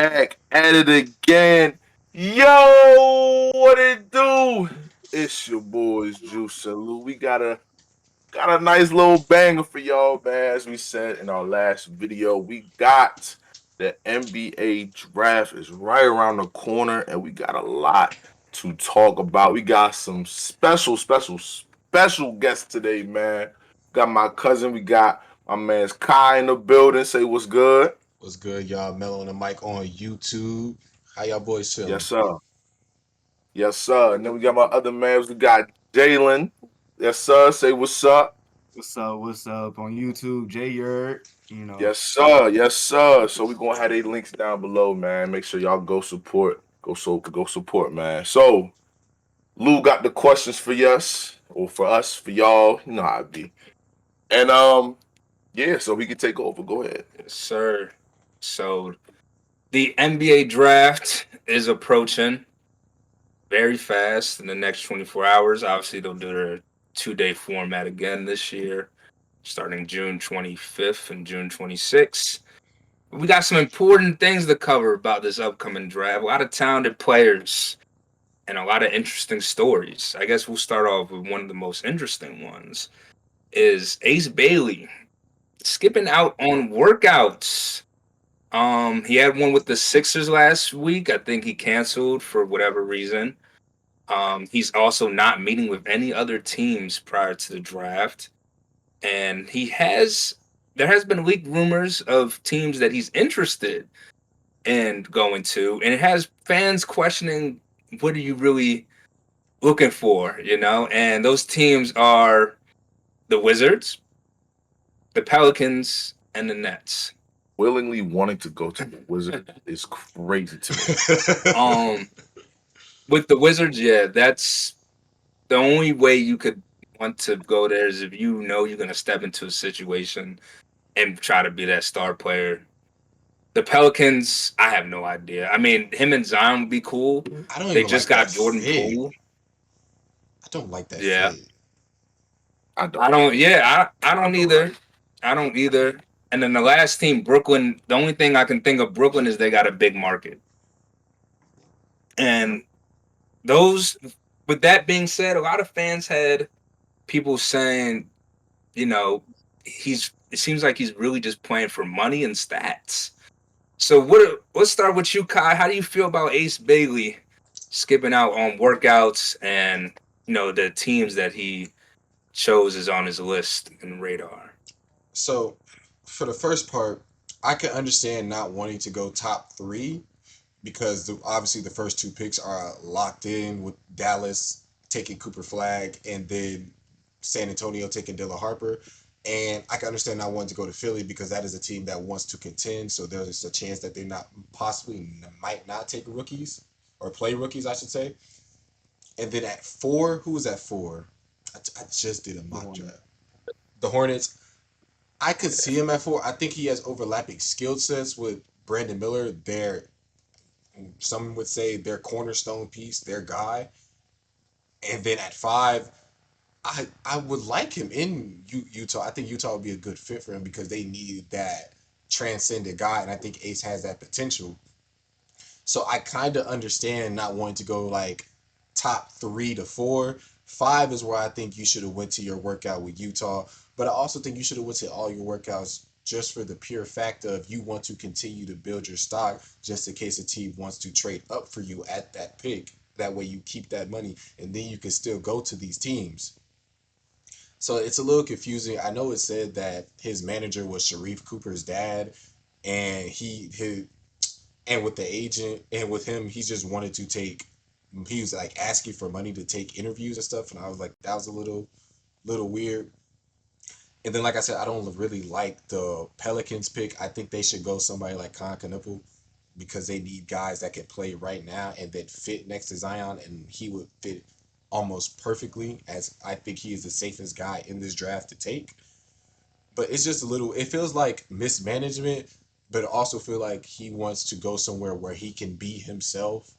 back at it again. Yo, what it do? It's your boys Juice and Lou. We got a nice little banger for y'all, man. As we said in our last video, we got the NBA draft is right around the corner, and we got a lot to talk about. We got some special guests today, man. Got my cousin. We got my man's Kai in the building. Say what's good. What's good, y'all? Mellow and the mic on YouTube. How y'all boys Yes, feeling? sir. Yes, sir. And then we got my other man. We got Jalen. Yes, sir. Say what's up. What's up? What's up on YouTube? Jay Yurt, you know. Yes, sir. Yes, sir. So we gonna have a links down below, man. Make sure y'all go support. Go support, man. So Lou got the questions for us, or for us, for y'all. You know how it be. And yeah, so he can take over. Go ahead. Yes, sir. So the NBA draft is approaching very fast in the next 24 hours. Obviously, they'll do their 2-day format again this year, starting June 25th and June 26th. We got some important things to cover about this upcoming draft. A lot of talented players and a lot of interesting stories. I guess we'll start off with one of the most interesting ones is Ace Bailey skipping out on workouts. He had one with the Sixers last week. I think he canceled for whatever reason. He's also not meeting with any other teams prior to the draft, and there has been leaked rumors of teams that he's interested in going to, and it has fans questioning what are you really looking for, And those teams are the Wizards, the Pelicans, and the Nets. Willingly wanting to go to the Wizard is crazy to me. Um, with the Wizards, yeah, that's the only way you could want to go there is if you know you're gonna step into a situation and try to be that star player. The Pelicans, I have no idea. I mean, him and Zion would be cool. I don't They even just like that got Jordan fit. Poole. I don't like that Yeah, fit. I I don't. don't. Yeah, I don't either. I don't either. And then the last team, Brooklyn. The only thing I can think of Brooklyn is they got a big market. And those, with that being said, a lot of fans had people saying, you know, it seems like he's really just playing for money and stats. So let's start with you, Kai. How do you feel about Ace Bailey skipping out on workouts and the teams that he chose is on his list and radar? So, for the first part, I can understand not wanting to go top three because obviously the first two picks are locked in with Dallas taking Cooper Flag and then San Antonio taking Dylan Harper. And I can understand not wanting to go to Philly because that is a team that wants to contend. So there's a chance that they not possibly might not take rookies or play rookies, I should say. And then at four, who was at four? I just did a mock draft. The Hornets. I could see him at four. I think he has overlapping skill sets with Brandon Miller. Some would say their cornerstone piece, their guy. And then at five, I would like him in Utah. I think Utah would be a good fit for him because they need that transcendent guy, and I think Ace has that potential. So I kind of understand not wanting to go like top three to four. Five is where I think you should have went to your workout with Utah, but I also think you should have went to all your workouts just for the pure fact of you want to continue to build your stock just in case a team wants to trade up for you at that pick. That way you keep that money and then you can still go to these teams. So it's a little confusing. I know it said that his manager was Sharif Cooper's dad, and and with the agent and with him, he just wanted to take. He was like asking for money to take interviews and stuff, and I was like, that was a little weird. And then, like I said, I don't really like the Pelicans pick. I think they should go somebody like Con Canuple because they need guys that can play right now and that fit next to Zion, and he would fit almost perfectly. As I think he is the safest guy in this draft to take. But it's just a little. It feels like mismanagement, but it also feel like he wants to go somewhere where he can be himself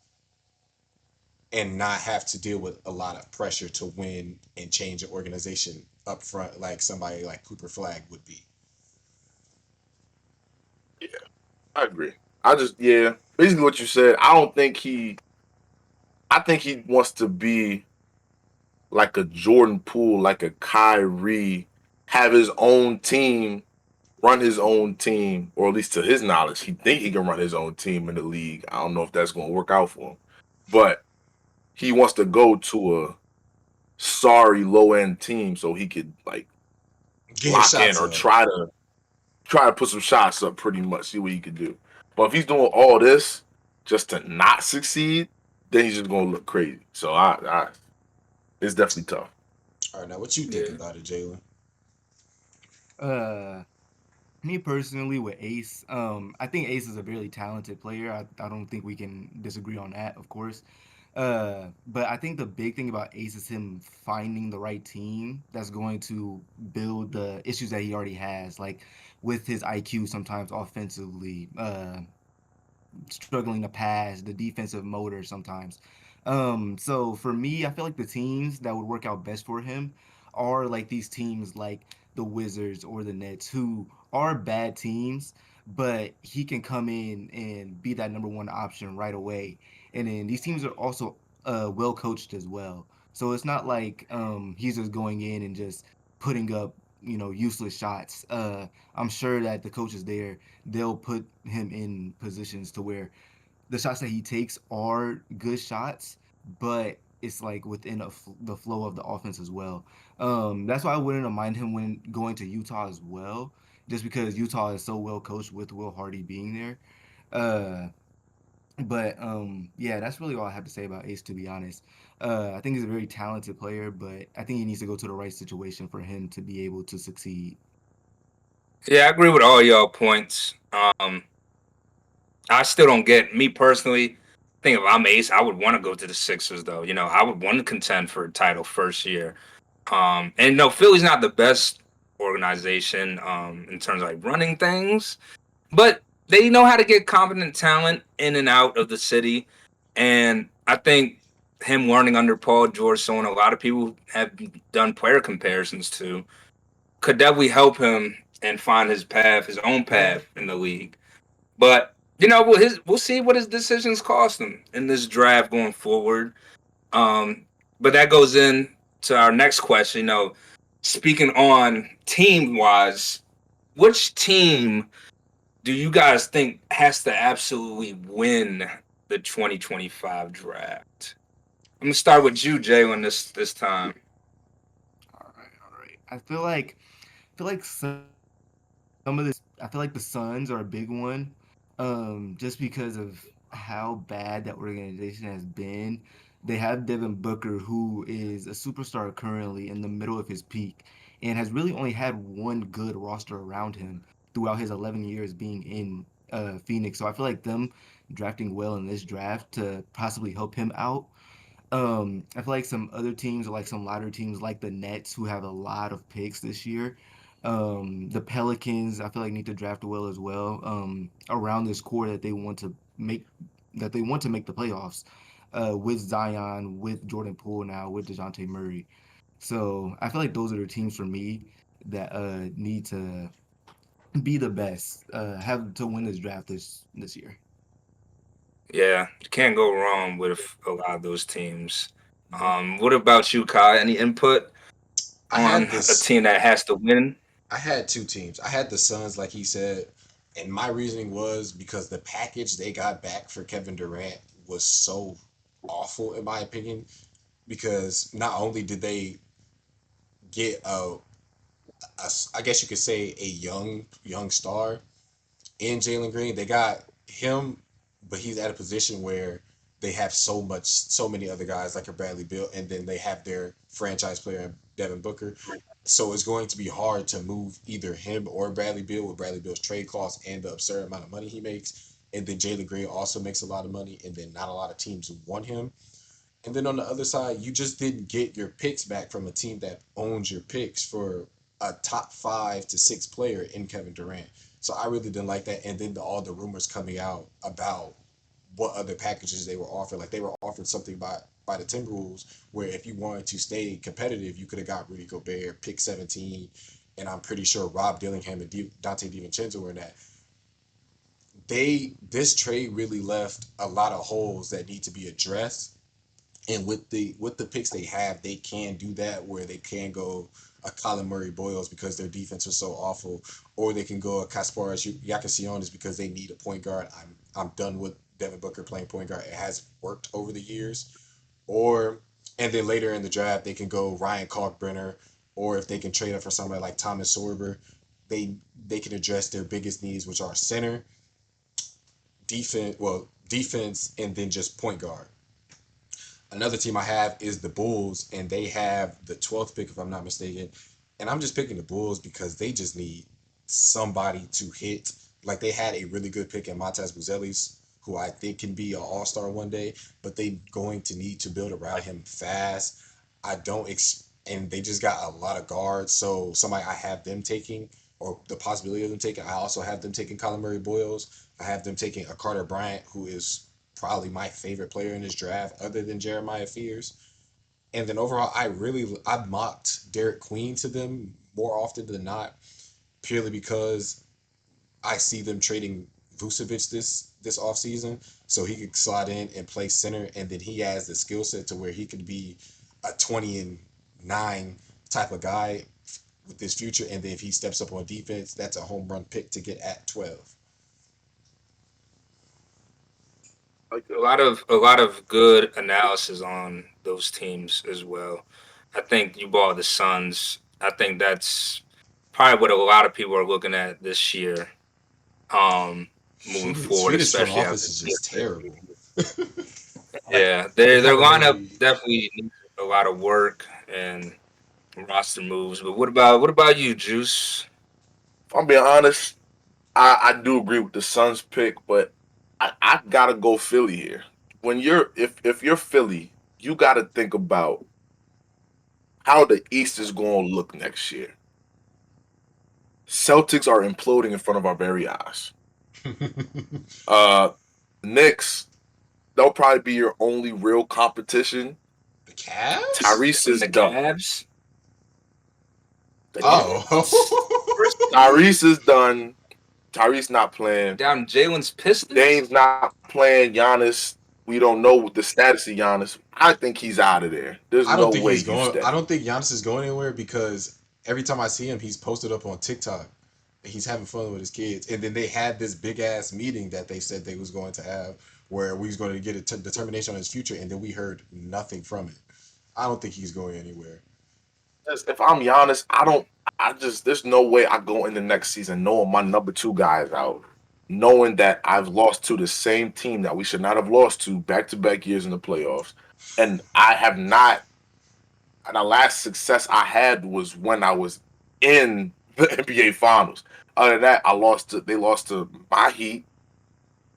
and not have to deal with a lot of pressure to win and change an organization up front like somebody like Cooper Flag would be. Yeah, I agree. I just yeah, basically what you said. I don't think he. I think he wants to be like a Jordan Poole, like a Kyrie, have his own team, run his own team, or at least to his knowledge, he think he can run his own team in the league. I don't know if that's going to work out for him, but he wants to go to a sorry low end team so he could like Get his lock in shots or up. try to put some shots up, pretty much see what he could do. But if he's doing all this just to not succeed, then he's just going to look crazy. So I it's definitely tough. All right, now what you think Yeah. about it, Jalen? Uh, Me personally with Ace, I think Ace is a really talented player. I don't think we can disagree on that, of course. But I think the big thing about Ace is him finding the right team that's going to build the issues that he already has, like with his IQ sometimes offensively, struggling to pass, the defensive motor sometimes. So for me, I feel like the teams that would work out best for him are like these teams like the Wizards or the Nets, who are bad teams, but he can come in and be that number one option right away. And then these teams are also well coached as well. So it's not like he's just going in and just putting up useless shots. I'm sure that the coaches there, they'll put him in positions to where the shots that he takes are good shots, but it's like within the flow of the offense as well. That's why I wouldn't mind him when going to Utah as well, just because Utah is so well coached with Will Hardy being there. Uh, but yeah, that's really all I have to say about Ace, to be honest. I think he's a very talented player, but I think he needs to go to the right situation for him to be able to succeed. Yeah, I agree with all y'all points. I still don't get me personally. I think if I'm Ace, I would want to go to the Sixers though. I would want to contend for a title first year. And no, Philly's not the best organization in terms of like running things, but they know how to get competent talent in and out of the city. And I think him learning under Paul George, someone a lot of people have done player comparisons to, could definitely help him and find his path, his own path in the league. But we'll see what his decisions cost him in this draft going forward. But that goes in to our next question. Speaking on team wise, which team do you guys think has to absolutely win the 2025 draft? I'm gonna start with you, Jalen, this time. All right, all right. I feel like some of this. I feel like the Suns are a big one, just because of how bad that organization has been. They have Devin Booker, who is a superstar currently in the middle of his peak, and has really only had one good roster around him throughout his 11 years being in Phoenix. So I feel like them drafting well in this draft to possibly help him out. I feel like some other teams, like some lighter teams, like the Nets, who have a lot of picks this year. The Pelicans, I feel like need to draft well as well. Around this core that they want to make the playoffs. With Zion, with Jordan Poole now, with Dejounte Murray. So I feel like those are the teams for me that need to be the best, have to win this draft this year. Yeah, you can't go wrong with a lot of those teams. Yeah. What about you, Kai? Any input I on had a this. team that has to win? I had two teams. I had the Suns, like he said, and my reasoning was because the package they got back for Kevin Durant was so awful, in my opinion. Because not only did they get I guess you could say a young star in Jalen Green, they got him, but he's at a position where they have so many other guys like a Bradley Beal, and then they have their franchise player Devin Booker. So it's going to be hard to move either him or Bradley Beal with Bradley Beal's trade costs and the absurd amount of money he makes. And then Jalen Green also makes a lot of money, and then not a lot of teams want him. And then on the other side, you just didn't get your picks back from a team that owns your picks for a top 5 to 6 player in Kevin Durant. So I really didn't like that. And then all the rumors coming out about what other packages they were offering. Like they were offered something by the Timberwolves where if you wanted to stay competitive, you could have got Rudy Gobert, pick 17, and I'm pretty sure Rob Dillingham and Dante DiVincenzo were in that. this trade really left a lot of holes that need to be addressed. And with the picks they have, they can do that where they can go a Colin Murray Boyles because their defense was so awful, or they can go a Kasparas Yakasionis because they need a point guard. I'm done with Devin Booker playing point guard. It has worked over the years. Or and then later in the draft they can go Ryan Kalkbrenner, or if they can trade up for somebody like Thomas Sorber, they they can address their biggest needs, which are center, defense, and then just point guard. Another team I have is the Bulls, and they have the 12th pick, if I'm not mistaken. And I'm just picking the Bulls because they just need somebody to hit. Like they had a really good pick in Montez Buzelis, who I think can be an All Star one day, but they going to need to build around him fast. And they just got a lot of guards. So somebody I have them taking, or the possibility of them taking, I also have them taking Colin Murray Boyles. I have them taking a Carter Bryant, who is probably my favorite player in this draft, other than Jeremiah Fears. And then overall, I mocked Derek Queen to them more often than not, purely because I see them trading Vucevic this offseason, so he could slide in and play center, and then he has the skill set to where he could be a 20-9 type of guy with this future. And then if he steps up on defense, that's a home run pick to get at 12. Like a lot of good analysis on those teams as well. I think you bought the Suns. I think that's probably what a lot of people are looking at this year. Um, Moving forward, Swedish front especially office after is just terrible. Like yeah, they their haven't lineup really. definitely needs a lot of work and roster moves. But what about you, Juice? If I'm being honest, I do agree with the Suns pick, but I gotta go Philly here. When you're if you're Philly, you gotta think about how the East is gonna look next year. Celtics are imploding in front of our very eyes. The Uh Knicks, they'll probably be your only real competition. Cavs? Tyrese And is the done. Cavs? Oh. Tyrese is done. Tyrese not playing. Down Jalen's Pistons? Dame's not playing. Giannis, we don't know the status of Giannis. I think he's out of there. There's I no don't think way he's you going. I stay. don't think Giannis is going anywhere because every time I see him, he's posted up on TikTok. He's having fun with his kids, and then they had this big ass meeting that they said they was going to have, where we was going to get a determination on his future, and then we heard nothing from it. I don't think he's going anywhere. If I'm Giannis, I don't. I just there's no way I go in the next season knowing my number two guy is out, knowing that I've lost to the same team that we should not have lost to back to back years in the playoffs, and I have not. The last success I had was when I was in the NBA Finals. Other than that, I lost to they lost to my Heat,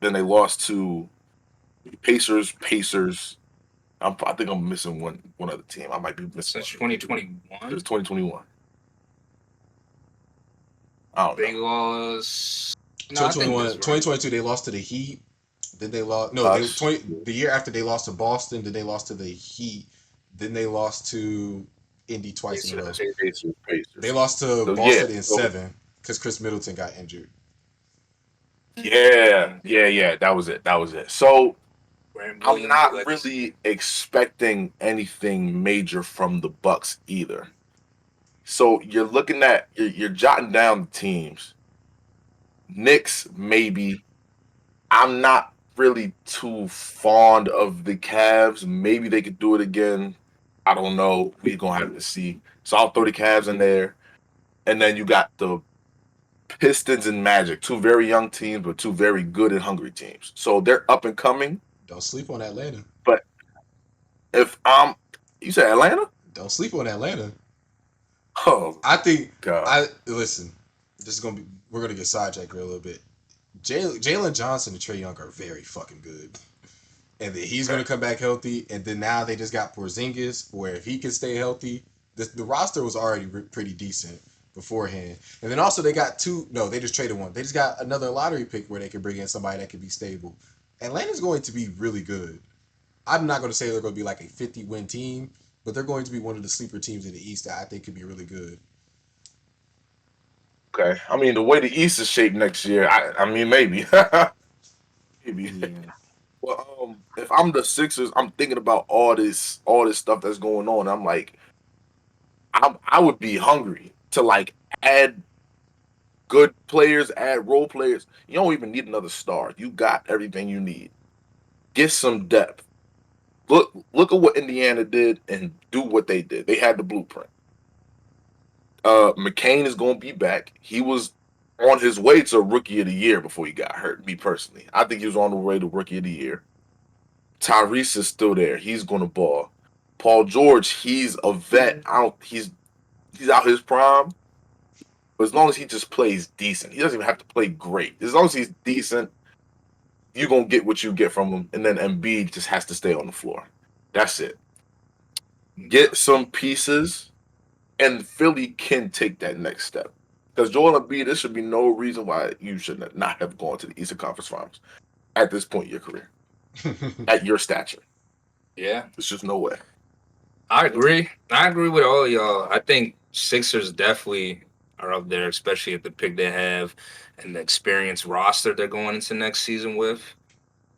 then they lost to Pacers. I think I'm missing one other team. I might be missing Since one. 2021? It's 2021. I don't They know. lost. No, I think 2021, that's right. 2022, they lost to the Heat. Then they lost. No, they Us. 20 the year after they lost to Boston. Then they lost to the Heat. Then they lost to Indy twice in a row. They Pacers. lost to So yeah. Boston in So seven because Chris Middleton got injured. yeah. That was it. That was it. So Grant I'm Williams not legacy. really expecting anything major from the Bucks either. So you're jotting down the teams. Knicks maybe. I'm not really too fond of the Cavs. Maybe they could do it again. I don't know. We're gonna have to see. So I'll throw the Cavs in there, and then you got the Pistons and Magic, two very young teams, but two very good and hungry teams. So they're up and coming. Don't sleep on Atlanta. But if I'm, you said Atlanta? Don't sleep on Atlanta. Oh I think God, I listen. This is gonna be. We're gonna get sidetracked here a little bit. Jalen Johnson and Trey Young are very fucking good, and then he's gonna come back healthy. And then now they just got Porzingis, where if he can stay healthy, the roster was already pretty decent beforehand. And then also they got two. No, they just traded one. They just got another lottery pick where they can bring in somebody that can be stable. Atlanta's going to be really good. I'm not going to say they're going to be like a 50-win team, but they're going to be one of the sleeper teams in the East that I think could be really good. Okay. I mean, the way the East is shaped next year, I mean, maybe. Maybe. Yeah. Well, if I'm the Sixers, I'm thinking about all this stuff that's going on. I'm like, I would be hungry to like add good players, add role players. You don't even need another star. You got everything you need. Get some depth. Look at what Indiana did and do what they did. They had the blueprint. McCain is going to be back. He was on his way to rookie of the year before he got hurt. Me personally, I think he was on the way to rookie of the year. Tyrese is still there. He's going to ball. Paul George, he's a vet. I don't. He's out his prime. But as long as he just plays decent, he doesn't even have to play great. As long as he's decent, you're gonna get what you get from him. And then Embiid just has to stay on the floor. That's it. Get some pieces, and Philly can take that next step. Because Joel Embiid, there should be no reason why you should not have gone to the Eastern Conference Finals at this point in your career, at your stature. Yeah, There's just no way. I agree. I agree with all of y'all. I think Sixers definitely are up there, especially at the pick they have and the experienced roster they're going into next season with.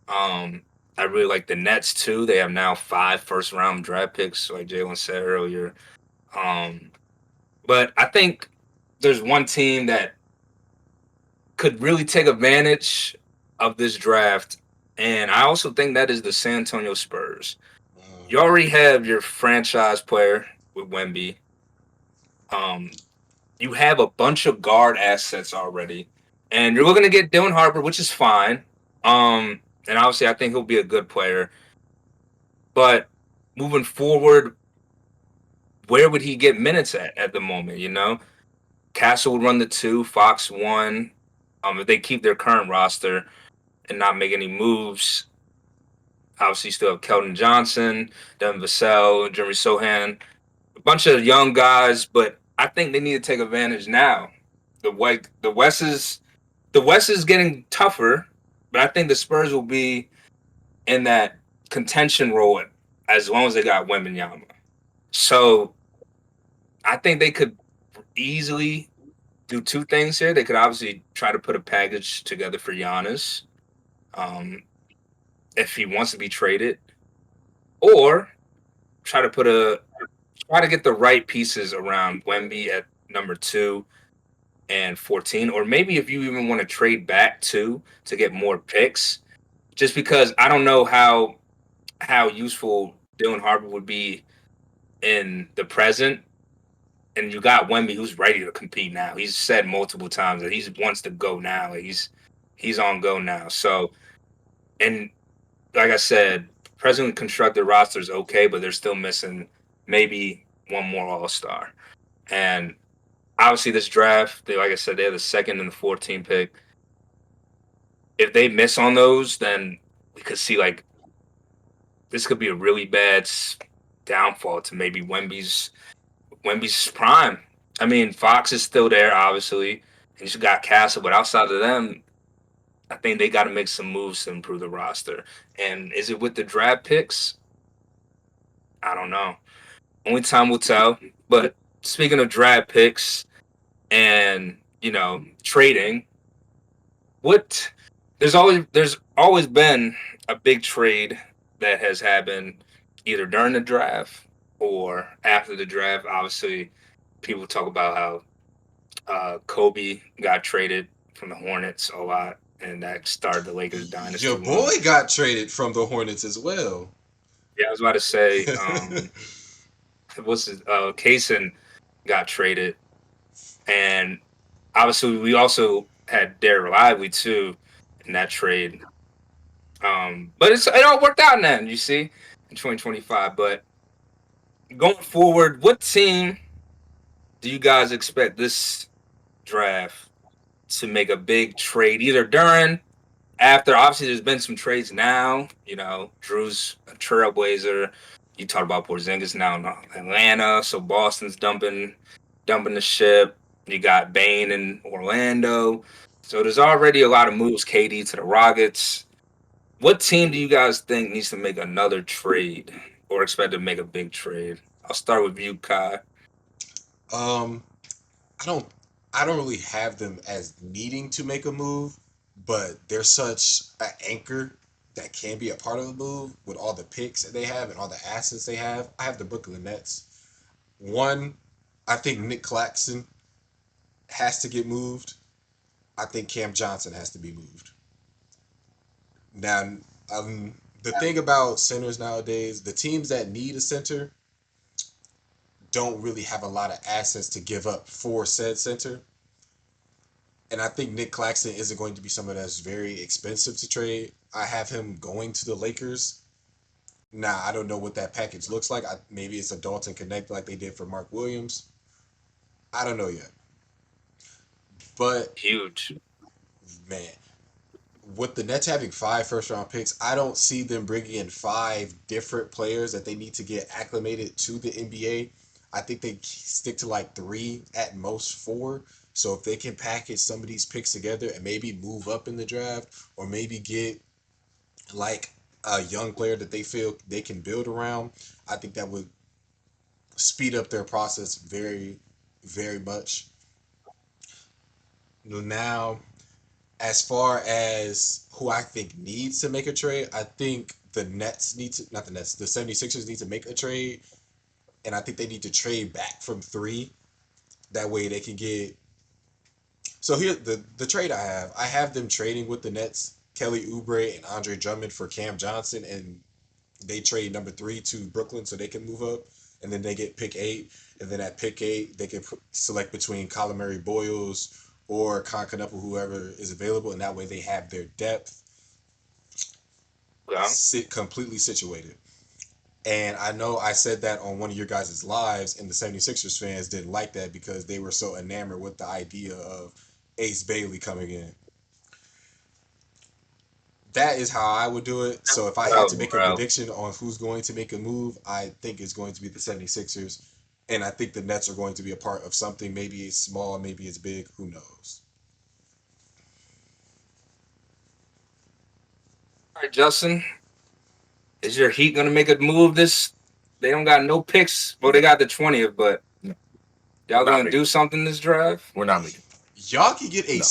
I really like the Nets too. They have now 5 first-round draft picks, like Jalen said earlier. But I think there's one team that could really take advantage of this draft, and I also think that is the San Antonio Spurs. You already have your franchise player with Wemby. You have a bunch of guard assets already, and you're looking to get Dylan Harper, which is fine. And obviously, I think he'll be a good player. But moving forward, where would he get minutes at the moment? You know, Castle would run the 2, Fox 1. If they keep their current roster and not make any moves, obviously, you still have Keldon Johnson, Devin Vassell, Jeremy Sohan, a bunch of young guys, but I think they need to take advantage now. The West is getting tougher, but I think the Spurs will be in that contention role as long as they got Wembanyama. So I think they could easily do 2 things here. They could obviously try to put a package together for Giannis, um, if he wants to be traded, or try to get the right pieces around Wemby at number 2 and 14, or maybe if you even want to trade back to get more picks, just because I don't know how useful Dylan Harper would be in the present. And you got Wemby, who's ready to compete now. He's said multiple times that he wants to go now. He's on go now. So, and like I said, presently constructed roster is okay, but they're still missing maybe one more All-Star. And obviously, this draft, like I said, they have the 2nd and the 14th pick. If they miss on those, then we could see like this could be a really bad downfall to maybe Wemby's prime. I mean, Fox is still there, obviously. He's got Castle, but outside of them, I think they got to make some moves to improve the roster. And is it with the draft picks? I don't know. Only time will tell. But speaking of draft picks and trading, what there's always been a big trade that has happened either during the draft or after the draft. Obviously, people talk about how Kobe got traded from the Hornets a lot, and that started the Lakers dynasty. Your boy got traded from the Hornets as well. Yeah, I was about to say, Kaysen got traded, and obviously we also had Daryl Lively too in that trade. But it all worked out now, you see, in 2025. But going forward, what team do you guys expect this draft to make a big trade, either during, after? Obviously, there's been some trades now. Drew's a trailblazer. You talk about Porzingis now in Atlanta, so Boston's dumping the ship. You got Bane in Orlando. So there's already a lot of moves. KD to the Rockets. What team do you guys think needs to make another trade or expect to make a big trade? I'll start with you, Kai. I don't I don't really have them as needing to make a move, but they're such an anchor that can be a part of the move with all the picks that they have and all the assets they have. I have the Brooklyn Nets. One, I think Nick Claxton has to get moved. I think Cam Johnson has to be moved. Now, the thing about centers nowadays, the teams that need a center don't really have a lot of assets to give up for said center. And I think Nick Claxton isn't going to be someone that's very expensive to trade. I have him going to the Lakers. Now, I don't know what that package looks like. Maybe it's a Dalton Connect like they did for Mark Williams. I don't know yet. But, Huge. man, with the Nets having 5 first-round picks, I don't see them bringing in 5 different players that they need to get acclimated to the NBA. I think they stick to like 3, at most 4. So if they can package some of these picks together and maybe move up in the draft, or maybe get like a young player that they feel they can build around, I think that would speed up their process very, very much. Now, as far as who I think needs to make a trade, I think the Nets need to, not the Nets, the 76ers need to make a trade. And I think they need to trade back from 3. That way they can get. So here, the trade I have them trading with the Nets, Kelly Oubre and Andre Drummond for Cam Johnson, and they trade number 3 to Brooklyn so they can move up, and then they get pick 8, and then at pick 8 they can select between Colin Murray Boyles or Con Canupa, whoever is available, and that way they have their depth Yeah. completely situated. And I know I said that on one of your guys' lives, and the 76ers fans didn't like that because they were so enamored with the idea of Ace Bailey coming in. That is how I would do it. So if I had to make a prediction on who's going to make a move, I think it's going to be the 76ers. And I think the Nets are going to be a part of something. Maybe it's small, maybe it's big. Who knows? All right, Justin. Is your Heat gonna make a move? They don't got no picks. Well, they got the 20th, but y'all gonna do something this draft? We're not making. Y'all can get a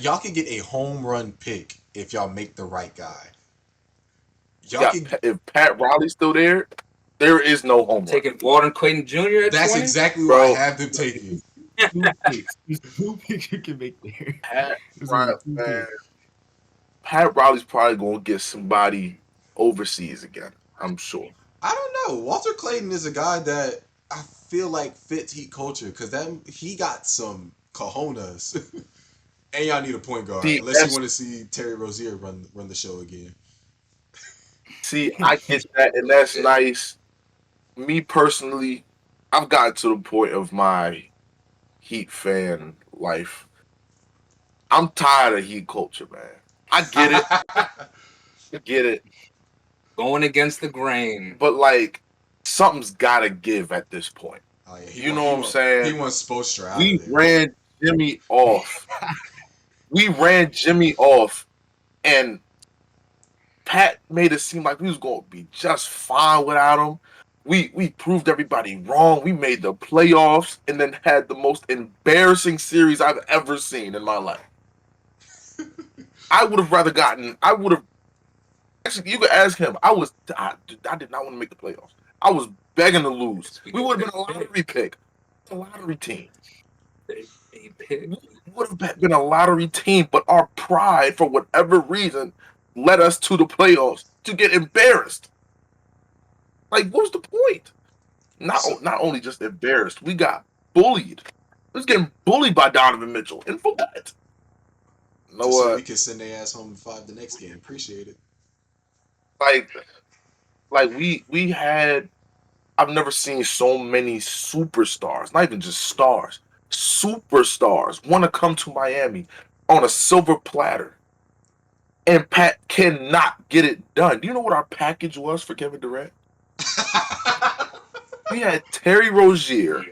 Y'all can get a home run pick if y'all make the right guy. If Pat Riley's still there is no home run. Taking Walter Clayton Jr. That's 20? exactly what I have them taking. 2 picks. There's 2 picks you can make there. Pat Riley's probably gonna get somebody overseas again. I'm sure. I don't know. Walter Clayton is a guy that I feel like fits Heat culture because he got some cojones. And y'all need a point guard unless you want to see Terry Rozier run the show again. See, I get that, and that's nice. Me personally, I've gotten to the point of my Heat fan life. I'm tired of Heat culture, man. I get it. I get it. Going against the grain. But, like, something's got to give at this point. Oh, yeah, you know what I'm saying? He wants Spoelstra out We of there. ran Jimmy off. And Pat made it seem like we was going to be just fine without him. We proved everybody wrong. We made the playoffs and then had the most embarrassing series I've ever seen in my life. I would have actually, you could ask him. I did not want to make the playoffs. I was begging to lose. We would have been a lottery pick. A lottery team. We would have been a lottery team, but our pride, for whatever reason, led us to the playoffs to get embarrassed. Like, what was the point? Not only just embarrassed, we got bullied. We was getting bullied by Donovan Mitchell. And for what? No, so we can send their ass home in 5 the next game. Appreciate it. Like we had, I've never seen so many superstars, not even just stars, superstars want to come to Miami on a silver platter. And Pat cannot get it done. Do you know what our package was for Kevin Durant? We had Terry Rozier.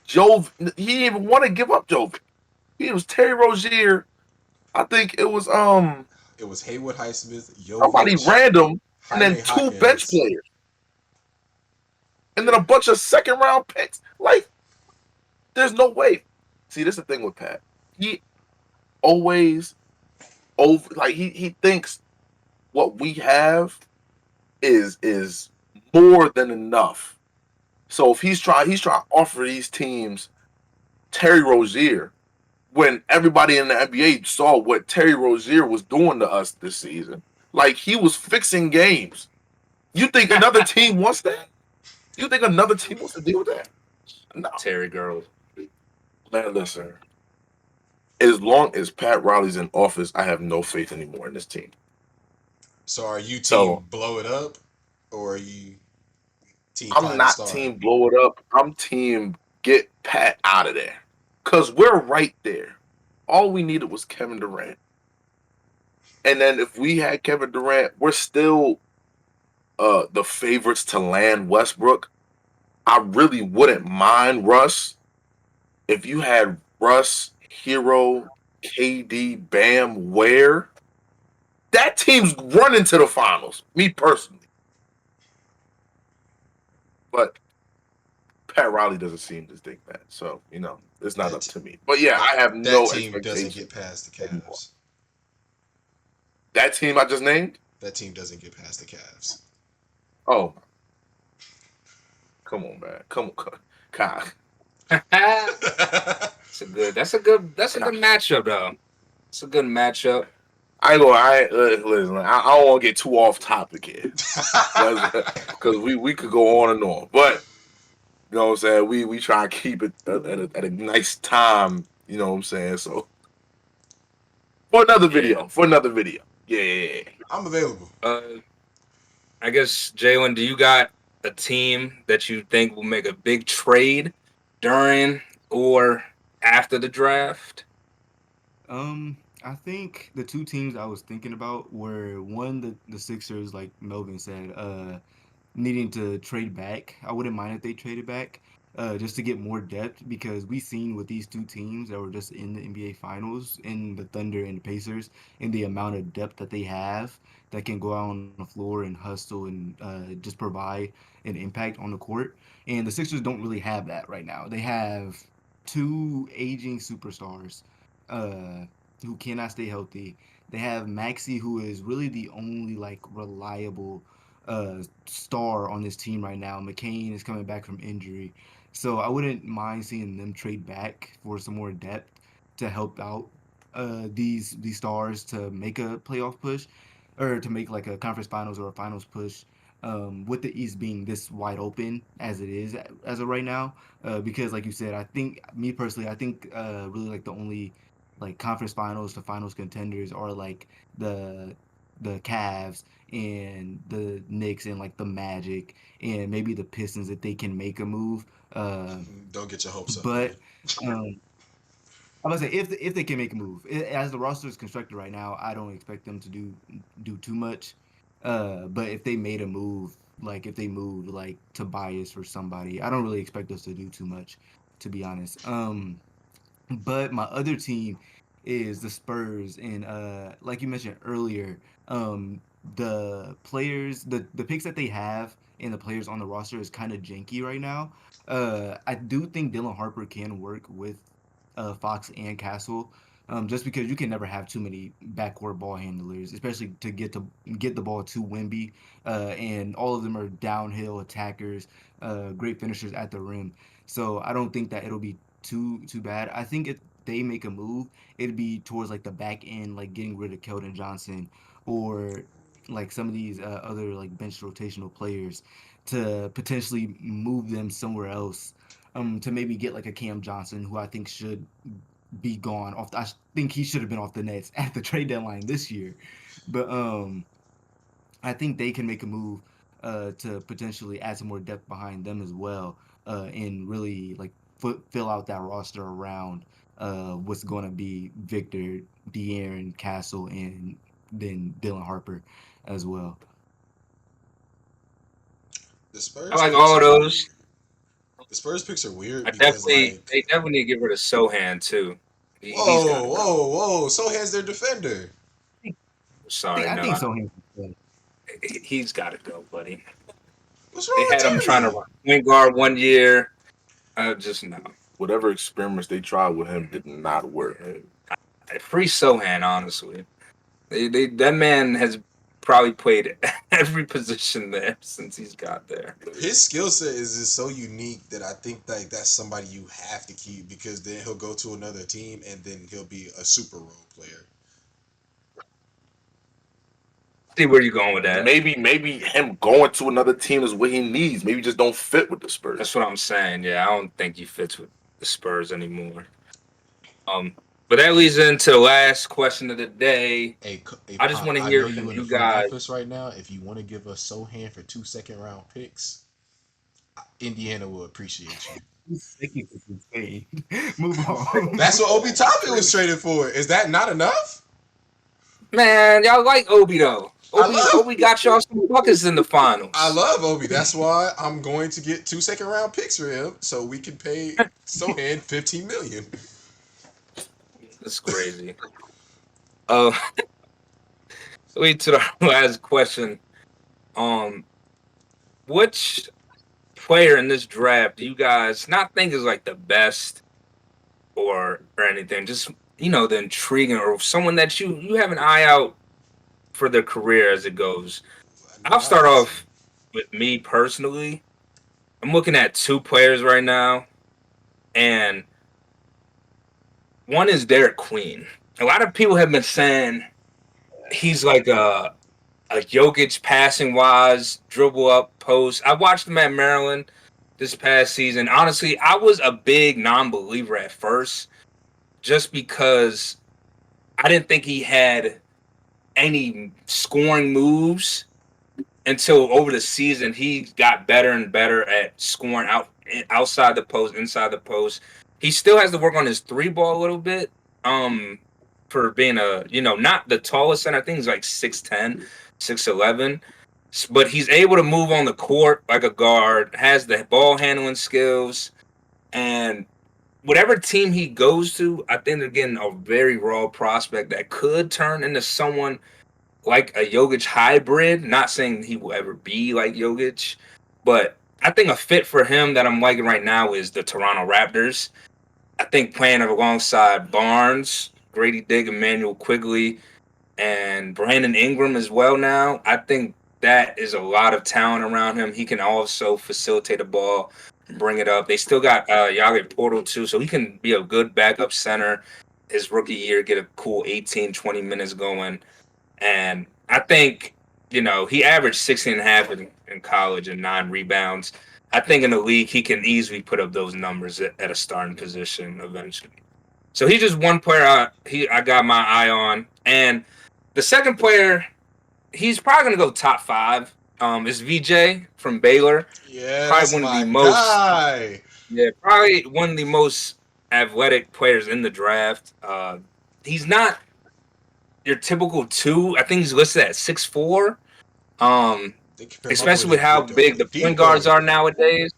He didn't even want to give up Jovic. It was Terry Rozier. I think it was Haywood Highsmith, somebody random, and then 2 bench players. And then a bunch of second round picks. Like, there's no way. See, this is the thing with Pat. He always over like he thinks what we have is more than enough. So if he's trying to offer these teams Terry Rozier when everybody in the NBA saw what Terry Rozier was doing to us this season. Like he was fixing games. You think another team wants that? You think another team wants to deal with that? No. Terry girl. Man, listen. As long as Pat Riley's in office, I have no faith anymore in this team. So are you team So blow it up, or are you team I'm find a not star? team blow it up. I'm team get Pat out of there. Cause we're right there. All we needed was Kevin Durant. And then if we had Kevin Durant, we're still the favorites to land Westbrook. I really wouldn't mind Russ if you had Russ, Hero, KD, Bam, Ware. That team's running to the finals. Me personally, but Pat Riley doesn't seem to think that. So it's not That up te- to me. But yeah, I have that no team doesn't expectation get past the anymore. Cavs. That team I just named. That team doesn't get past the Cavs. Oh, come on, man. Come on, God. That's a good matchup though. It's a good matchup. I ain't gonna. Listen. I don't want to get too off topic here because we could go on and on. But you know what I'm saying. We try to keep it at a nice time. You know what I'm saying. So for another video. Yeah. I'm available. I guess Jalen, do you got a team that you think will make a big trade during or after the draft? I think the two teams I was thinking about were one the Sixers, like Melvin said, needing to trade back. I wouldn't mind if they traded back, just to get more depth because we seen with these two teams that were just in the NBA Finals, in the Thunder and the Pacers, and the amount of depth that they have that can go out on the floor and hustle and just provide an impact on the court. And the Sixers don't really have that right now. They have two aging superstars. Who cannot stay healthy. They have Maxi, who is really the only like reliable star on this team right now. McCain is coming back from injury, so I wouldn't mind seeing them trade back for some more depth to help out these stars to make a playoff push or to make like a conference finals or a finals push. With the East being this wide open as it is as of right now, because like you said, I think me personally, I think really like the only like conference finals to finals contenders are like the the Cavs and the Knicks and like the Magic and maybe the Pistons if they can make a move. Don't get your hopes up, But buddy. um, I'm gonna say if they can make a move, as the roster is constructed right now, I don't expect them to do too much. But if they made a move, like if they moved like Tobias or somebody, I don't really expect us to do too much, to be honest. But my other team is the Spurs, and like you mentioned earlier, um, the players, the picks that they have, and the players on the roster is kind of janky right now. I do think Dylan Harper can work with Fox and Castle, just because you can never have too many backcourt ball handlers, especially to get the ball to Wemby, and all of them are downhill attackers, great finishers at the rim. So I don't think that it'll be too bad. I think if they make a move, it'd be towards like the back end, like getting rid of Keldon Johnson or like some of these other like bench rotational players to potentially move them somewhere else. To maybe get like a Cam Johnson, who I think should be gone off. I think he should have been off the Nets at the trade deadline this year, but I think they can make a move to potentially add some more depth behind them as well, and really like fill out that roster around what's going to be Victor, De'Aaron, Castle, and then Dylan Harper as well. The I Spurs like picks all are weird. those. The Spurs picks are weird I because definitely like, they definitely need to get rid of Sohan too. He's got whoa, to go. whoa, whoa. Sohan's their defender. Sorry, I no, think so. he's got to go, buddy. What's They wrong with had him trying to Tierney? run point guard one year. Just no. whatever experiments they tried with him did not work. Free Sohan, honestly. That man has probably played every position there since he's got there. His skill set is just so unique that I think like that's somebody you have to keep because then he'll go to another team and then he'll be a super role player. See where you going with that? Maybe him going to another team is what he needs. Maybe just don't fit with the Spurs. That's what I'm saying. Yeah, I don't think he fits with the Spurs anymore. But that leads into the last question of the day. I just want to hear from you guys. Office right now, if you want to give us Sohan for 2 second-round picks, Indiana will appreciate you. Move on. That's what Obi Toppin was traded for. Is that not enough? Man, y'all like Obi though. Obi got y'all some buckets in the finals. I love Obi. That's why I'm going to get 2 second-round picks for him so we can pay Sohan $15 million. That's crazy. Lead to the last question. Which player in this draft do you guys not think is like the best or anything? Just the intriguing or someone that you have an eye out for their career as it goes. I'll start off with me personally. I'm looking at 2 players right now, and one is Derek Queen. A lot of people have been saying he's like a Jokic passing wise, dribble up, post. I watched him at Maryland this past season. Honestly, I was a big non-believer at first just because I didn't think he had any scoring moves until over the season he got better and better at scoring outside the post, inside the post. He still has to work on his 3-ball a little bit. For being not the tallest center. I think he's like 6'10", 6'11", but he's able to move on the court like a guard, has the ball handling skills, and whatever team he goes to, I think they're getting a very raw prospect that could turn into someone like a Jokic hybrid. Not saying he will ever be like Jokic, but I think a fit for him that I'm liking right now is the Toronto Raptors. I think playing alongside Barnes, Grady Dick, Emmanuel Quigley, and Brandon Ingram as well now. I think that is a lot of talent around him. He can also facilitate the ball, bring it up. They still got Yager Portal too, so he can be a good backup center his rookie year, get a cool 18, 20 minutes going. And I think, he averaged 16 and a half in college and 9 rebounds. I think in the league, he can easily put up those numbers at a starting position eventually. So he's just one player I got my eye on. And the second player, he's probably going to go top 5, is VJ from Baylor. Yeah, probably one of the most, yeah, probably one of the most athletic players in the draft. He's not your typical 2. I think he's listed at 6'4". Especially with how big the point guards are nowadays.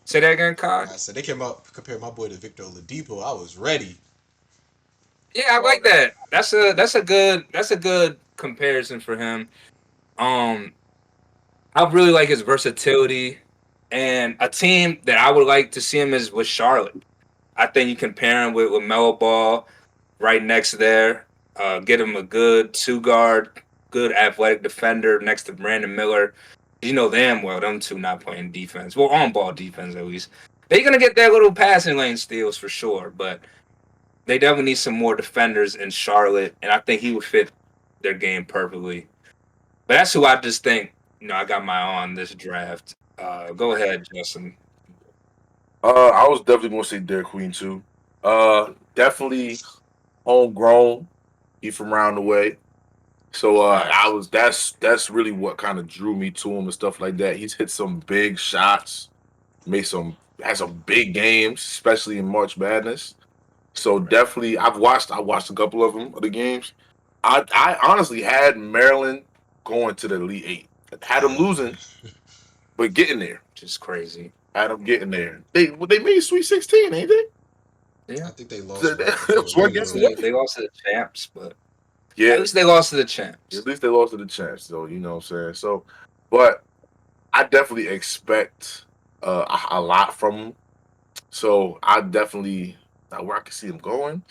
Say that again, Kai. I said they came up compared my boy to Victor Oladipo. I was ready. Yeah, I like that. That's a good comparison for him. I really like his versatility, and a team that I would like to see him is with Charlotte. I think you can pair him with Melo Ball right next there. Get him a good 2-guard, good athletic defender next to Brandon Miller. You know damn well them 2 not playing defense. Well, on-ball defense at least. They're going to get their little passing lane steals for sure, but they definitely need some more defenders in Charlotte, and I think he would fit their game perfectly. But that's who I just think, I got my eye on this draft. Go ahead, Justin. I was definitely going to say Derek Queen too. Definitely homegrown. He from around the way. So that's really what kind of drew me to him and stuff like that. He's hit some big shots, had some big games, especially in March Madness. So definitely, I watched a couple of the games. I honestly had Maryland going to the Elite 8. Had them losing, but getting there. Just crazy. Had them getting there. They made Sweet 16, ain't they? Yeah. I think they lost. They lost to the champs, but yeah, at least they lost to the champs. At least they lost to the champs, though. You know what I'm saying? So, but I definitely expect a lot from him. So I definitely where I can see him going.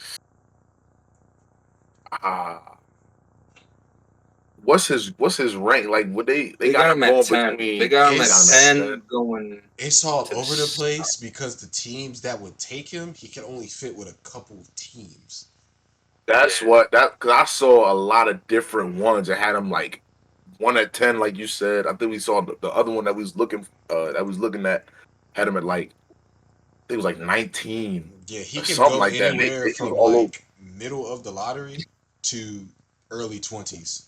Uh what's his rank? Like would they They got got him him at going 10. They between got him they at got him at It's 10. 10 going it's all to the over the s- place because the teams that would take him, he can only fit with a couple of teams. That's yeah. what that because I saw a lot of different ones that had him like one at 10, like you said. I think we saw the other one that was looking at had him at like it was like 19 Yeah, he or can something go like that. anywhere They was from all over. like middle of the lottery to early 20s.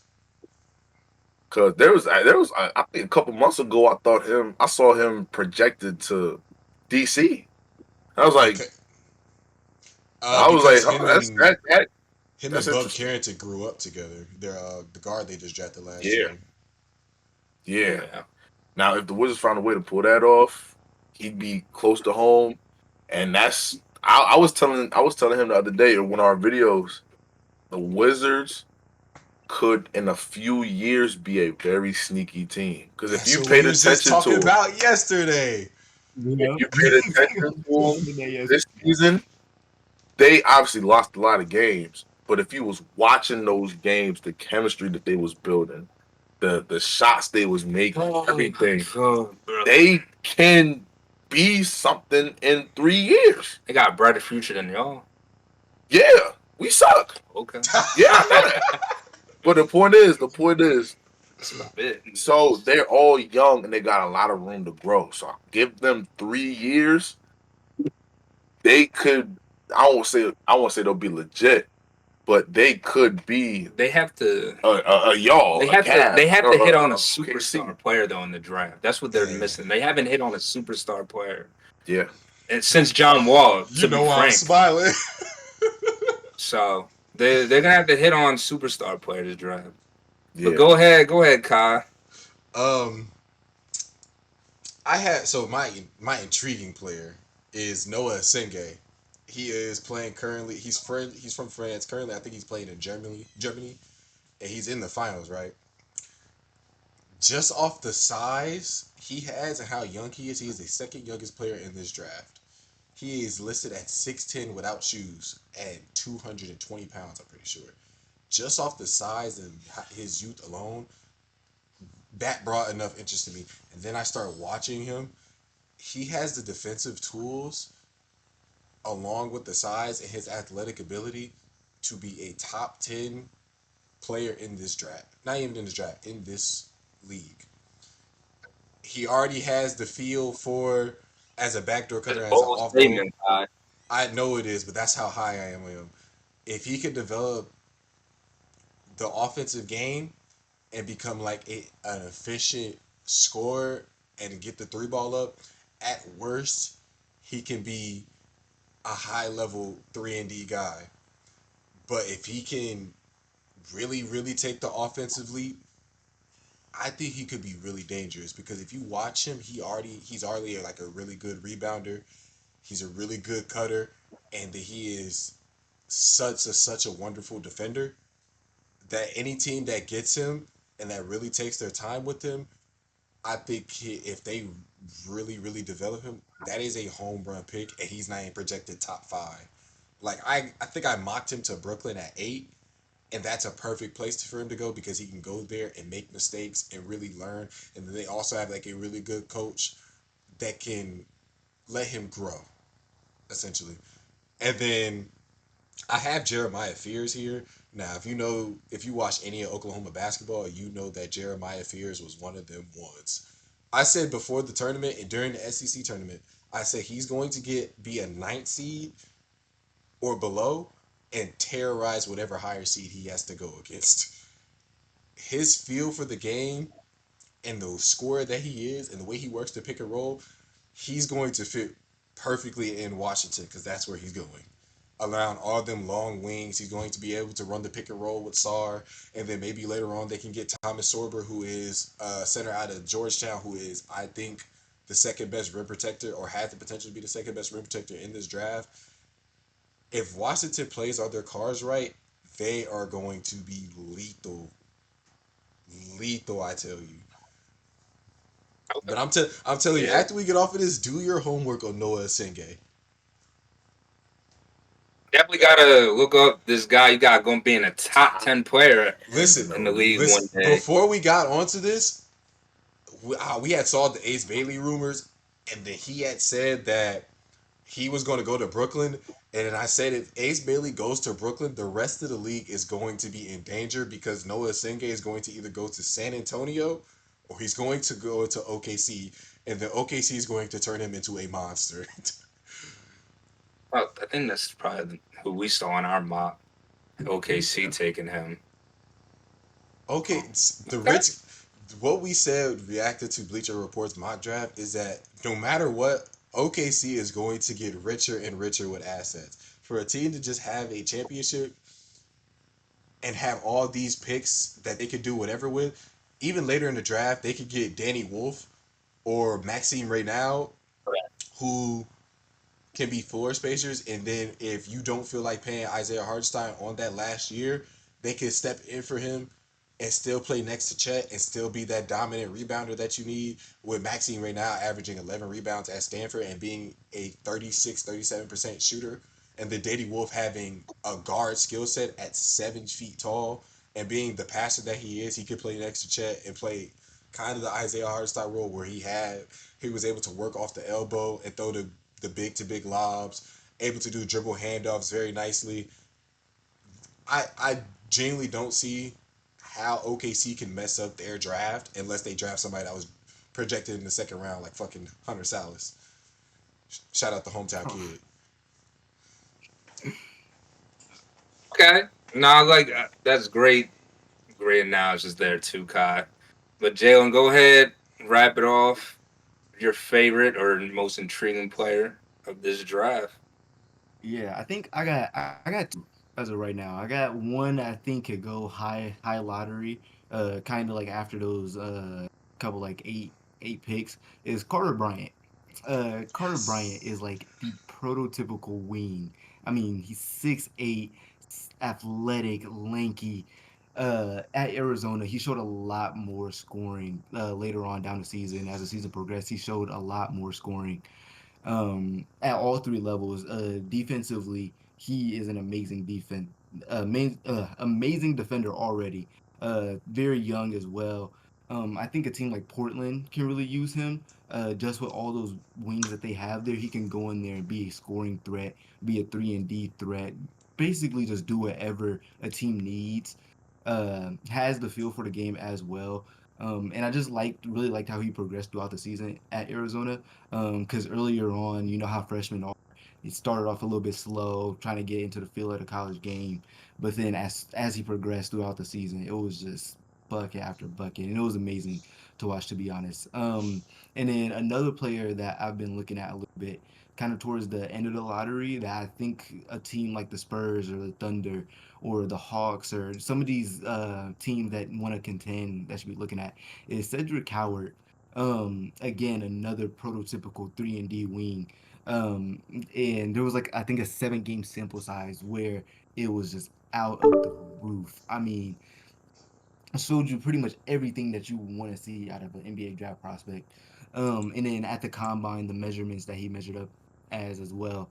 Cause there was I think a couple months ago I saw him projected to DC. I was like Because oh, him that's and Bub interesting. Carrington grew up together. They're the guard they just drafted last Yeah, year. yeah. Yeah. Now if the Wizards found a way to pull that off, he'd be close to home. And that's I was telling him the other day in one of our videos, the Wizards could in a few years be a very sneaky team. Because if That's you what we paid was just attention talking to him, about yesterday. if Yeah. you paid attention to Talking him to that, yes. this season, they obviously lost a lot of games. But if you was watching those games, the chemistry that they was building, the shots they was making, Oh my everything, god, bro. they can be something in 3 years. They got a brighter future than y'all. Yeah, we suck. Okay. Yeah, I know that. But the point is, That's about it. so they're all young and they got a lot of room to grow. So give them 3 years, they could. I won't say they'll be legit, but they could be They have to a y'all, a they Cavs, have or to hit on a KC. superstar player though in the draft. That's what they're Yeah. missing. They haven't hit on a superstar player. Yeah, And since John Wall, You to be know why I'm frank. smiling. So they're gonna have to hit on superstar players this draft. But yeah. go ahead, Kai. um, I had so my intriguing player is Noah Senge. He is playing currently. He's from France. Currently, I think he's playing in Germany, and he's in the finals. Right, just off the size he has and how young he is the second youngest player in this draft. He is listed at 6'10" without shoes and 220 pounds. I'm pretty sure. Just off the size and his youth alone, that brought enough interest to me. And then I started watching him. He has the defensive tools along with the size and his athletic ability to be a top 10 player in this draft. Not even in this draft, in this league. He already has the feel for as a backdoor That's cutter, a as an bold off ball. statement, Kai. I know it is, but that's how high I am on him. If he could develop the offensive game and become like an efficient scorer and get the three ball up, at worst, he can be a high level 3 and D guy. But if he can really, really take the offensive leap, I think he could be really dangerous because if you watch him, he's already like a really good rebounder. He's a really good cutter, and he is such a wonderful defender that any team that gets him and that really takes their time with him, I think if they really, really develop him, that is a home run pick, and he's not even projected top five. Like I think I mocked him to Brooklyn at 8, and that's a perfect place for him to go because he can go there and make mistakes and really learn. And then they also have like a really good coach that can let him grow, essentially. And then I have Jeremiah Fears here. Now, if you watch any of Oklahoma basketball, you know that Jeremiah Fears was one of them ones. I said before the tournament and during the SEC tournament, I said he's going to be a ninth seed or below and terrorize whatever higher seed he has to go against. His feel for the game and the scorer that he is and the way he works to pick and roll, he's going to fit perfectly in Washington because that's where he's going. Allowing all them long wings, he's going to be able to run the pick and roll with Sar, and then maybe later on they can get Thomas Sorber, who is center out of Georgetown, who is I think the second best rim protector or has the potential to be the second best rim protector in this draft. If Washington plays all their cards right, they are going to be lethal, lethal. I tell you. Okay. But I'm telling you, Yeah. after we get off of this, do your homework on Noah Senge. Definitely gotta look up this guy. You got going to be in a top 10 player Listen, in the league one listen. day. Before we got onto this, we had saw the Ace Bailey rumors, and then he had said that he was going to go to Brooklyn. And then I said, if Ace Bailey goes to Brooklyn, the rest of the league is going to be in danger because Noah Senge is going to either go to San Antonio or he's going to go to OKC, and then OKC is going to turn him into a monster. Well, I think that's probably who we saw in our mock. OKC taking him. Okay, the rich. What we said reacted to Bleacher Report's mock draft is that no matter what, OKC is going to get richer and richer with assets. For a team to just have a championship and have all these picks that they could do whatever with, even later in the draft, they could get Danny Wolf or Maxime Reynal, who can be floor spacers. And then if you don't feel like paying Isaiah Hartenstein on that last year, they can step in for him and still play next to Chet and still be that dominant rebounder that you need, with Maxime right now averaging 11 rebounds at Stanford and being a 37% shooter. And then Danny Wolf having a guard skill set at 7 feet tall and being the passer that he is, he could play next to Chet and play kind of the Isaiah Hartenstein role where he was able to work off the elbow and throw the big to big lobs, able to do dribble handoffs very nicely. I genuinely don't see how OKC can mess up their draft unless they draft somebody that was projected in the second round, like fucking Hunter Salas. Shout out the hometown kid. Okay. No, like that's great. Great analysis there too, Kai. But Jalen, go ahead, wrap it off. Your favorite or most intriguing player of this draft? Yeah, I think I got two as of right now. I got one I think could go high lottery, kind of like after those couple like eight picks is Carter Bryant. Carter Bryant is Yes. like the prototypical wing. I mean, he's 6'8", athletic, lanky. At Arizona, he showed a lot more scoring later on down the season. As the season progressed, he showed a lot more scoring at all three levels. Defensively, he is an amazing defender already. Very young as well. I think a team like Portland can really use him. Just with all those wings that they have there, he can go in there and be a scoring threat, be a 3 and D threat. Basically, just do whatever a team needs. Has the feel for the game as well. And I just really liked how he progressed throughout the season at Arizona. Because earlier on, you know how freshmen are. He started off a little bit slow, trying to get into the feel of the college game, but then as he progressed throughout the season, it was just bucket after bucket, and it was amazing to watch, to be honest. And then another player that I've been looking at a little bit, kind of towards the end of the lottery, that I think a team like the Spurs or the Thunder or the Hawks or some of these teams that want to contend that should be looking at is Cedric Howard. Again, another prototypical 3 and D wing. And there was like I think a 7 game sample size where it was just out of the roof. I mean, I showed you pretty much everything that you want to see out of an NBA draft prospect. And then at the combine, the measurements that he measured up as well,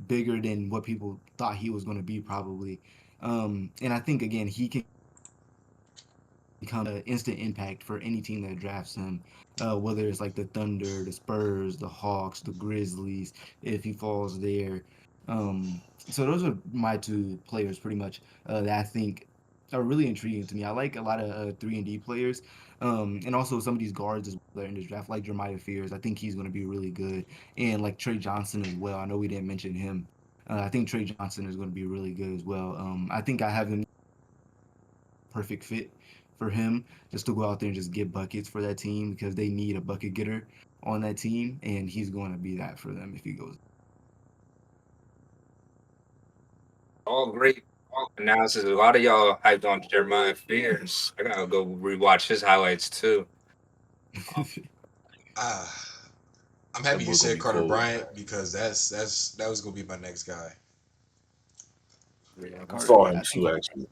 bigger than what people thought he was going to be probably. And I think again he can become an instant impact for any team that drafts him, whether it's like the Thunder, the Spurs, the Hawks, the Grizzlies, if he falls there. So those are my two players pretty much that I think are really intriguing to me. I like a lot of 3 and D players, and also some of these guards as well in this draft, like Jeremiah Fears. I think he's going to be really good, and like Trey Johnson as well. I know we didn't mention him. I think Trey Johnson is going to be really good as well. I think I have him perfect fit for him just to go out there and just get buckets for that team because they need a bucket getter on that team, and he's going to be that for them if he goes. All great analysis. A lot of y'all hyped on Jeremiah Fears. I gotta go rewatch his highlights too. Ah, I'm That happy you boy gonna said be Carter cold. Bryant because that was gonna be my next guy. Yeah, I Carter. saw Yeah, him I think too, actually.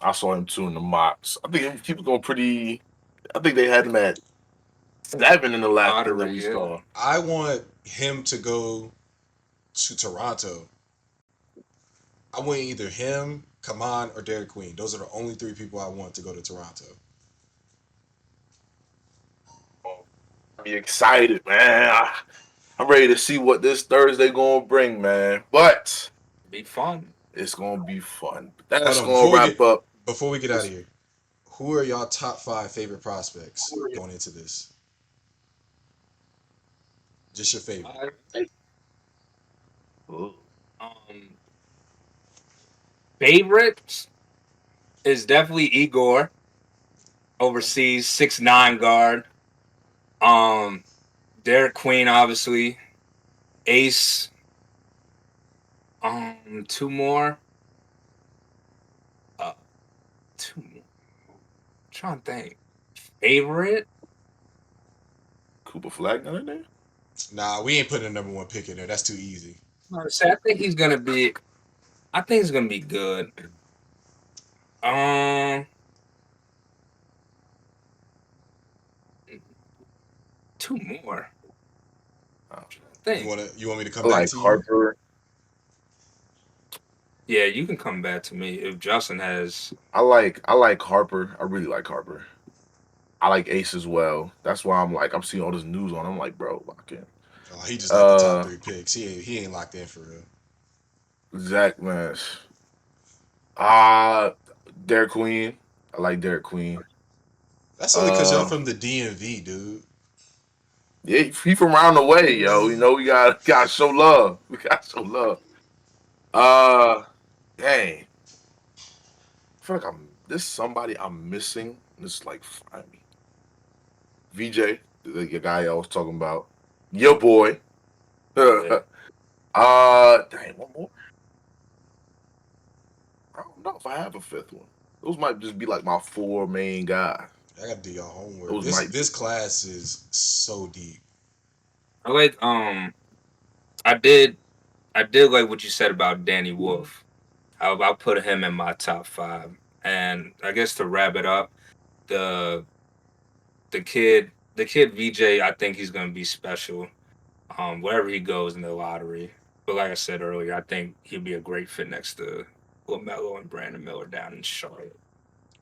I saw him too in the mocks. I think people going pretty. I think they had him at 7 in the last thing that Lottery, we yeah. saw. I want him to go to Toronto I want either him, Kaman, or Derek Queen. Those are the only three people I want to go to Toronto. I'm excited, man. I'm ready to see what this Thursday gonna bring, man. But Be fun. it's gonna be fun. Hold That's on, gonna wrap up. before we get out of here, who are y'all top 5 favorite prospects going into this? Just your favorite. Um, favorites is definitely Igor, overseas 6'9" guard. Derek Queen, obviously. Ace. Two more. Two more. Trying to think. Favorite? Cooper Flag not in there? Nah, we ain't putting a number 1 pick in there. That's too easy. I think he's gonna be. I think he's gonna be good. Two more. Oh, You want me to come I back like to you? Harper. Yeah, you can come back to me if Justin has. I like Harper. I really like Harper. I like Ace as well. That's why I'm seeing all this news on. I'm like, bro, lock in. Oh, he just got the top 3 picks. He ain't locked in for real. Zach man. Derek Queen. I like Derek Queen. That's only because y'all from the DMV, dude. Yeah, he from around the way, yo. You know, we got show love. We got show love. Dang. I feel like there's somebody I'm missing. Just like find me. VJ, the guy I was talking about. Your boy. Yeah. Dang, one more. I don't know if I have a fifth one. Those might just be like my 4 main guys. I gotta do your homework. Those This might. this class is so deep. I like. I did like what you said about Danny Wolf. I'll put him in my top 5. And I guess to wrap it up, the kid VJ, I think he's gonna be special. Wherever he goes in the lottery. But like I said earlier, I think he'll be a great fit next to LaMelo and Brandon Miller down in Charlotte.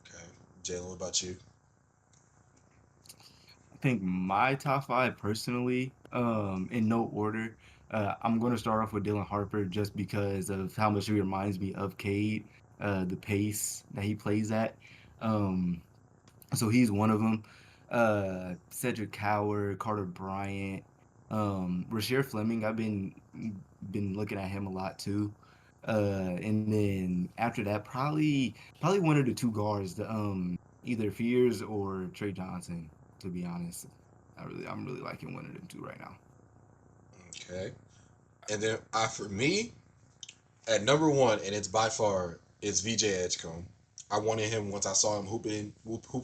Okay, Jalen, what about you? I think my top 5 personally, in no order. I'm going to start off with Dylan Harper just because of how much he reminds me of Cade, the pace that he plays at. Um, so he's one of them. Cedric Howard, Carter Bryant, Rasheer Fleming. I've been looking at him a lot too. And then after that, probably one of the 2 guards, the either Fears or Trey Johnson. To be honest, I'm really liking one of them 2 right now. Okay, and then for me, at number 1, and it's by far, it's VJ Edgecombe. I wanted him once I saw him hooping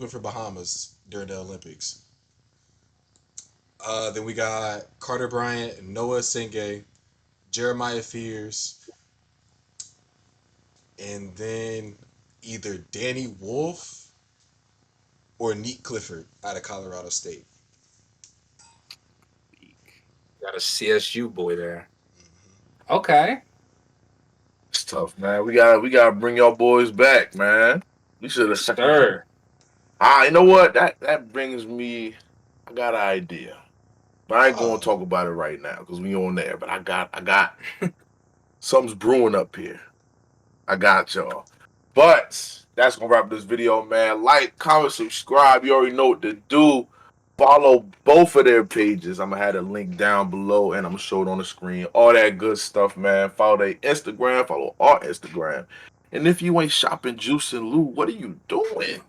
for Bahamas during the Olympics. Then we got Carter Bryant, Noah Senge, Jeremiah Fears, and then either Danny Wolf or Neat Clifford out of Colorado State. Got a CSU boy there. Okay. It's tough, man. We gotta bring y'all boys back, man. We should have. Sir. You know what? That brings me. I got an idea, but I ain't gonna Oh. talk about it right now because we on there. But I got something's brewing up here. I got y'all. But that's gonna wrap this video, man. Like, comment, subscribe. You already know what to do. Follow both of their pages. I'm gonna have a link down below and I'm gonna show it on the screen. All that good stuff, man. Follow their Instagram, follow our Instagram. And if you ain't shopping Juice and Lou, what are you doing?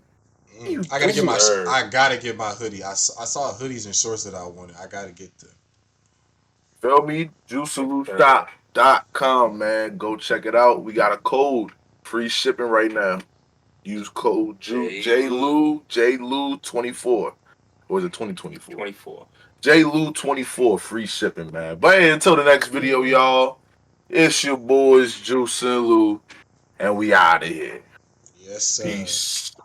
I gotta get my Sir. hoodie. I saw hoodies and shorts that I wanted. I gotta get them. Feel me? JuiceandLouShop.com, man. Go check it out. We got a code. Free shipping right now. Use code JLou24. Or is it 2024? 24. JLou24, free shipping, man. But hey, until the next video, y'all, it's your boys Juice and Lou, and we out of here. Yes, sir. Peace.